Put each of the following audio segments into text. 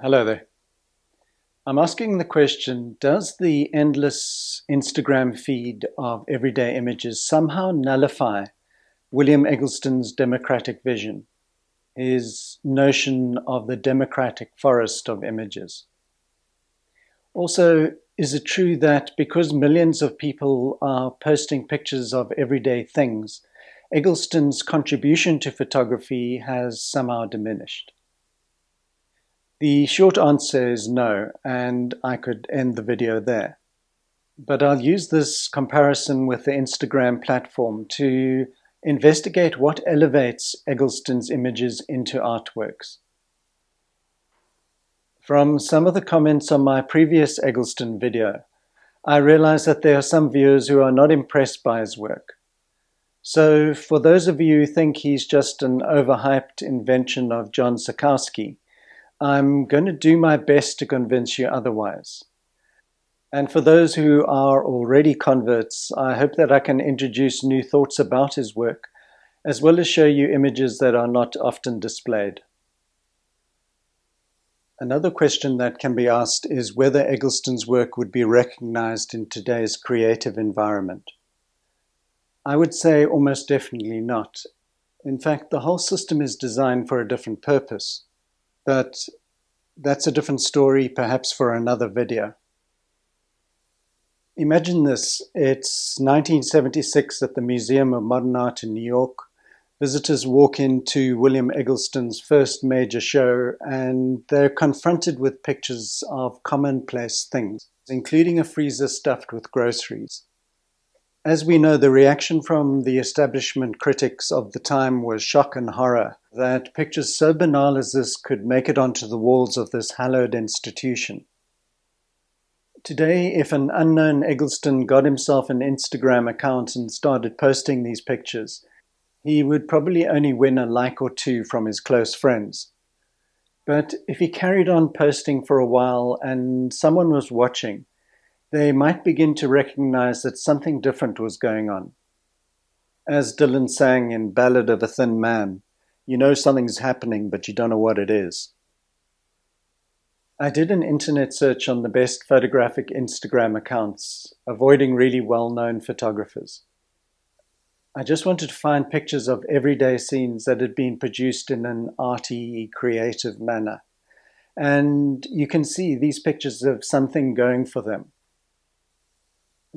Hello there. I'm asking the question, does the endless Instagram feed of everyday images somehow nullify William Eggleston's democratic vision, his notion of the democratic forest of images? Also, is it true that because millions of people are posting pictures of everyday things, Eggleston's contribution to photography has somehow diminished? The short answer is no, and I could end the video there. But I'll use this comparison with the Instagram platform to investigate what elevates Eggleston's images into artworks. From some of the comments on my previous Eggleston video, I realize that there are some viewers who are not impressed by his work. So for those of you who think he's just an overhyped invention of John Sikowski, I'm going to do my best to convince you otherwise. And for those who are already converts, I hope that I can introduce new thoughts about his work, as well as show you images that are not often displayed. Another question that can be asked is whether Eggleston's work would be recognized in today's creative environment. I would say almost definitely not. In fact, the whole system is designed for a different purpose. But that's a different story, perhaps for another video. Imagine this. It's 1976 at the Museum of Modern Art in New York. Visitors walk into William Eggleston's first major show, and they're confronted with pictures of commonplace things, including a freezer stuffed with groceries. As we know, the reaction from the establishment critics of the time was shock and horror that pictures so banal as this could make it onto the walls of this hallowed institution. Today, if an unknown Eggleston got himself an Instagram account and started posting these pictures, he would probably only win a like or two from his close friends. But if he carried on posting for a while and someone was watching, they might begin to recognize that something different was going on. As Dylan sang in Ballad of a Thin Man, you know something's happening, but you don't know what it is. I did an internet search on the best photographic Instagram accounts, avoiding really well-known photographers. I just wanted to find pictures of everyday scenes that had been produced in an arty, creative manner. And you can see these pictures have something going for them.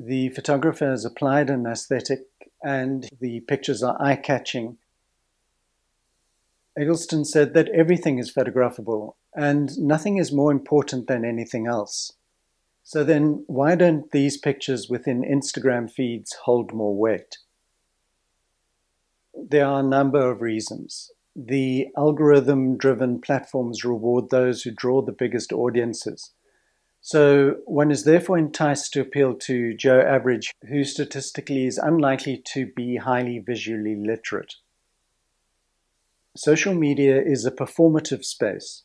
The photographer has applied an aesthetic, and the pictures are eye-catching. Eggleston said that everything is photographable, and nothing is more important than anything else. So then, why don't these pictures within Instagram feeds hold more weight? There are a number of reasons. The algorithm-driven platforms reward those who draw the biggest audiences. So one is therefore enticed to appeal to Joe Average, who statistically is unlikely to be highly visually literate. Social media is a performative space,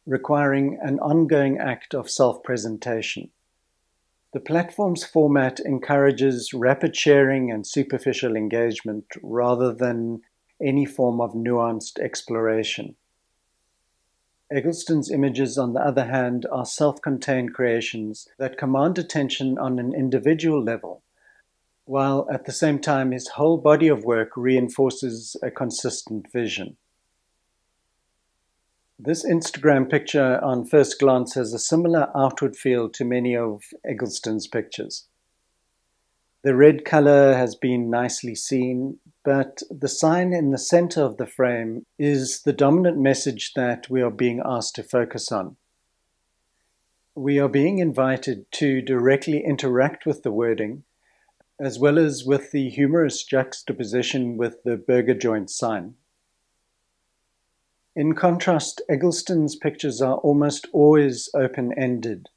requiring an ongoing act of self-presentation. The platform's format encourages rapid sharing and superficial engagement rather than any form of nuanced exploration. Eggleston's images, on the other hand, are self-contained creations that command attention on an individual level, while at the same time his whole body of work reinforces a consistent vision. This Instagram picture on first glance has a similar outward feel to many of Eggleston's pictures. The red color has been nicely seen, but the sign in the center of the frame is the dominant message that we are being asked to focus on. We are being invited to directly interact with the wording, as well as with the humorous juxtaposition with the burger joint sign. In contrast, Eggleston's pictures are almost always open-ended,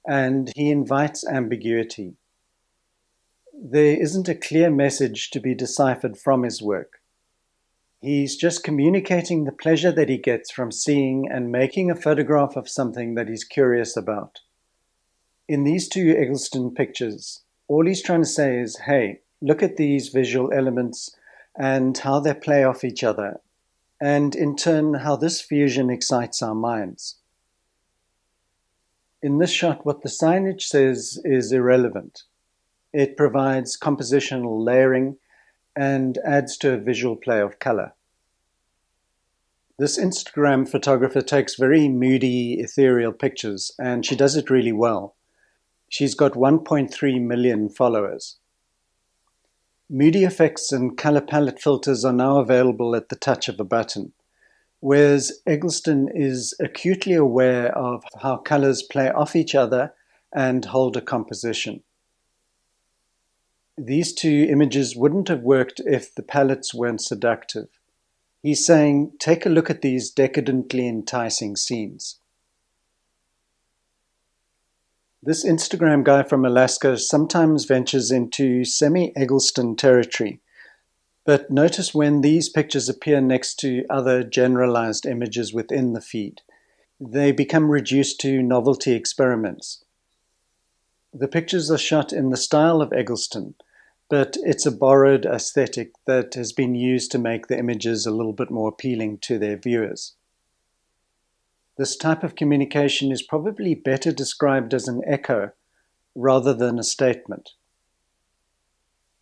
and he invites ambiguity. There isn't a clear message to be deciphered from his work. He's just communicating the pleasure that he gets from seeing and making a photograph of something that he's curious about. In these two Eggleston pictures, all he's trying to say is, hey, look at these visual elements and how they play off each other, and in turn, how this fusion excites our minds. In this shot, what the signage says is irrelevant. It provides compositional layering and adds to a visual play of color. This Instagram photographer takes very moody, ethereal pictures, and she does it really well. She's got 1.3 million followers. Moody effects and color palette filters are now available at the touch of a button, whereas Egleston is acutely aware of how colors play off each other and hold a composition. These two images wouldn't have worked if the palettes weren't seductive. He's saying, take a look at these decadently enticing scenes. This Instagram guy from Alaska sometimes ventures into semi-Eggleston territory, but notice when these pictures appear next to other generalized images within the feed, they become reduced to novelty experiments. The pictures are shot in the style of Eggleston, but it's a borrowed aesthetic that has been used to make the images a little bit more appealing to their viewers. This type of communication is probably better described as an echo rather than a statement.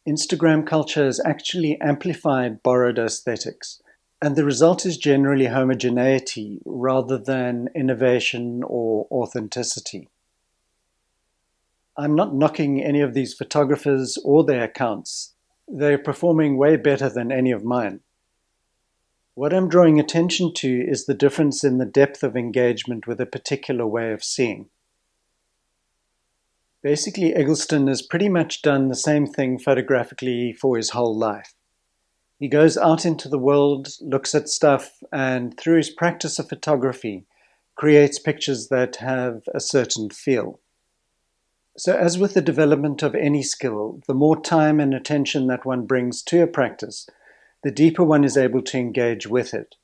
Instagram culture has actually amplified borrowed aesthetics, and the result is generally homogeneity rather than innovation or authenticity. I'm not knocking any of these photographers or their accounts. They're performing way better than any of mine. What I'm drawing attention to is the difference in the depth of engagement with a particular way of seeing. Basically, Eggleston has pretty much done the same thing photographically for his whole life. He goes out into the world, looks at stuff, and through his practice of photography, creates pictures that have a certain feel. So as with the development of any skill, the more time and attention that one brings to a practice, the deeper one is able to engage with it.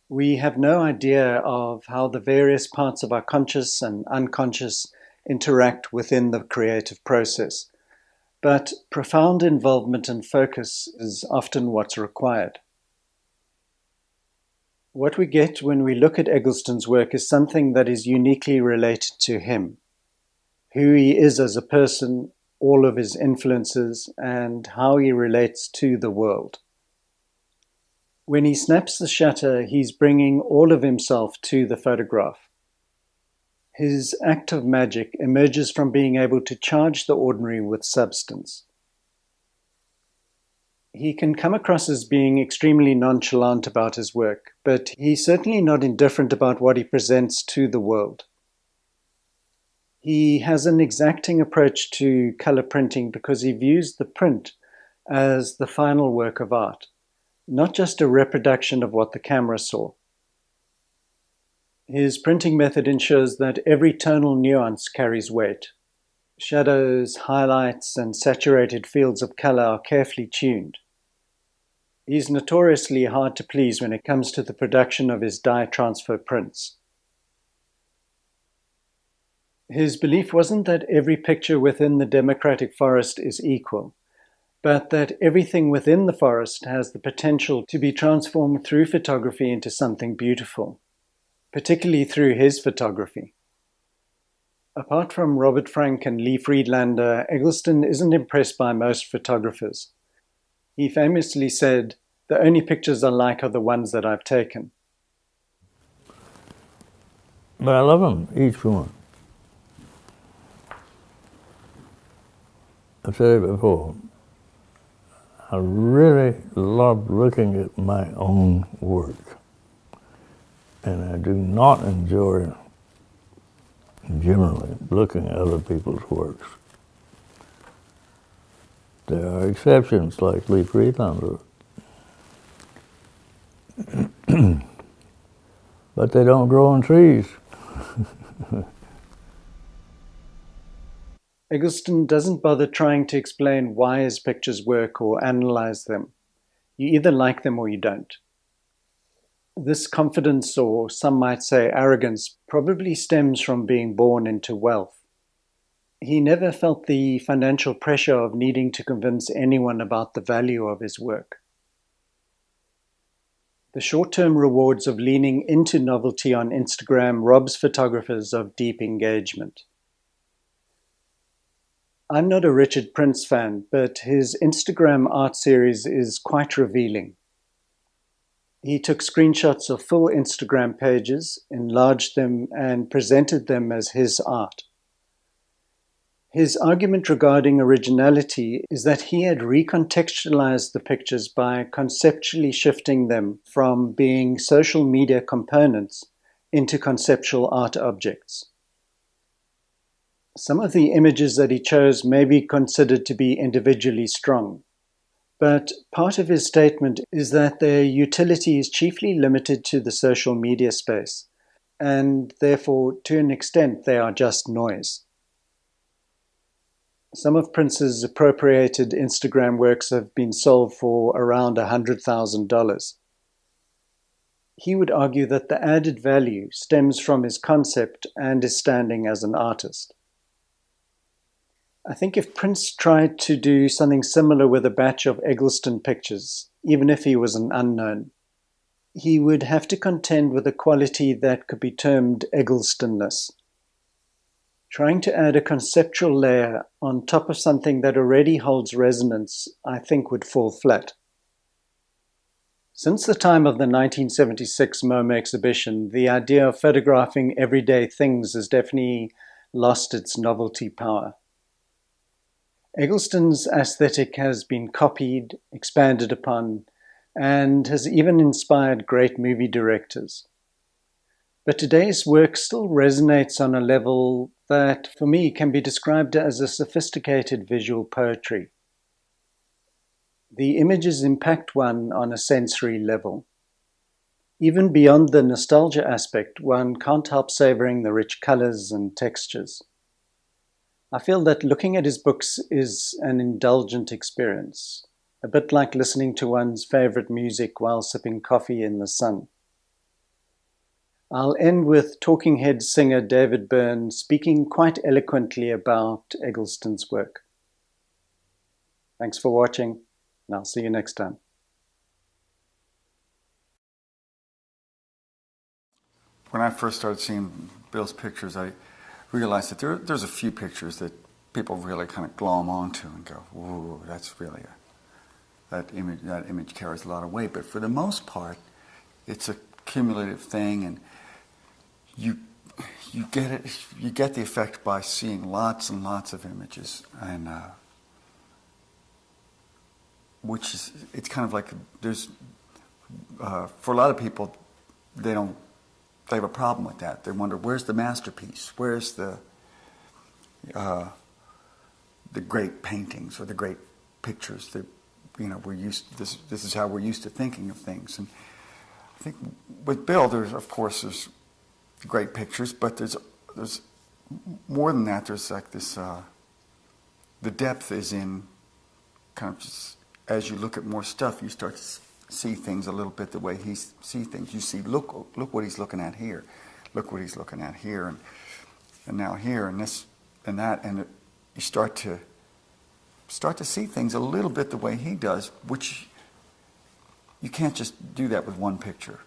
We have no idea of how the various parts of our conscious and unconscious interact within the creative process, but profound involvement and focus is often what's required. What we get when we look at Eggleston's work is something that is uniquely related to him, who he is as a person, all of his influences, and how he relates to the world. When he snaps the shutter, he's bringing all of himself to the photograph. His act of magic emerges from being able to charge the ordinary with substance. He can come across as being extremely nonchalant about his work, but he's certainly not indifferent about what he presents to the world. He has an exacting approach to color printing because he views the print as the final work of art, not just a reproduction of what the camera saw. His printing method ensures that every tonal nuance carries weight. Shadows, highlights, and saturated fields of color are carefully tuned. He's notoriously hard to please when it comes to the production of his dye transfer prints. His belief wasn't that every picture within the democratic forest is equal, but that everything within the forest has the potential to be transformed through photography into something beautiful, particularly through his photography. Apart from Robert Frank and Lee Friedlander, Eggleston isn't impressed by most photographers. He famously said, "The only pictures I like are the ones that I've taken." But I love them, each one. I've said it before. I really love looking at my own work. And I do not enjoy generally looking at other people's works. There are exceptions like Lee Friedlander. But they don't grow on trees. Eggleston doesn't bother trying to explain why his pictures work or analyze them. You either like them or you don't. This confidence, or some might say arrogance, probably stems from being born into wealth. He never felt the financial pressure of needing to convince anyone about the value of his work. The short-term rewards of leaning into novelty on Instagram robs photographers of deep engagement. I'm not a Richard Prince fan, but his Instagram art series is quite revealing. He took screenshots of full Instagram pages, enlarged them, and presented them as his art. His argument regarding originality is that he had recontextualized the pictures by conceptually shifting them from being social media components into conceptual art objects. Some of the images that he chose may be considered to be individually strong, but part of his statement is that their utility is chiefly limited to the social media space, and therefore, to an extent, they are just noise. Some of Prince's appropriated Instagram works have been sold for around $100,000. He would argue that the added value stems from his concept and his standing as an artist. I think if Prince tried to do something similar with a batch of Egleston pictures, even if he was an unknown, he would have to contend with a quality that could be termed Egglestonness. Trying to add a conceptual layer on top of something that already holds resonance, I think would fall flat. Since the time of the 1976 MoMA exhibition, the idea of photographing everyday things has definitely lost its novelty power. Eggleston's aesthetic has been copied, expanded upon, and has even inspired great movie directors. But today's work still resonates on a level that, for me, can be described as a sophisticated visual poetry. The images impact one on a sensory level. Even beyond the nostalgia aspect, one can't help savoring the rich colors and textures. I feel that looking at his books is an indulgent experience, a bit like listening to one's favorite music while sipping coffee in the sun. I'll end with Talking Heads singer David Byrne speaking quite eloquently about Eggleston's work. Thanks for watching, and I'll see you next time. When I first started seeing Bill's pictures, I realized that there's a few pictures that people really kind of glom onto and go, "Ooh, that's really that image carries a lot of weight." But for the most part, it's a cumulative thing, and you get the effect by seeing lots and lots of images, and it's kind of like there's for a lot of people, they have a problem with that. They wonder, where's the masterpiece? Where's the great paintings or the great pictures that this is how we're used to thinking of things. And I think with Bill, there's great pictures, but there's more than that. There's like this, the depth is in kind of just, as you look at more stuff, you start to see things a little bit the way he sees things. You see, look what he's looking at here. Look what he's looking at here, and now here, and this, and that, and you start to see things a little bit the way he does, which you can't just do that with one picture.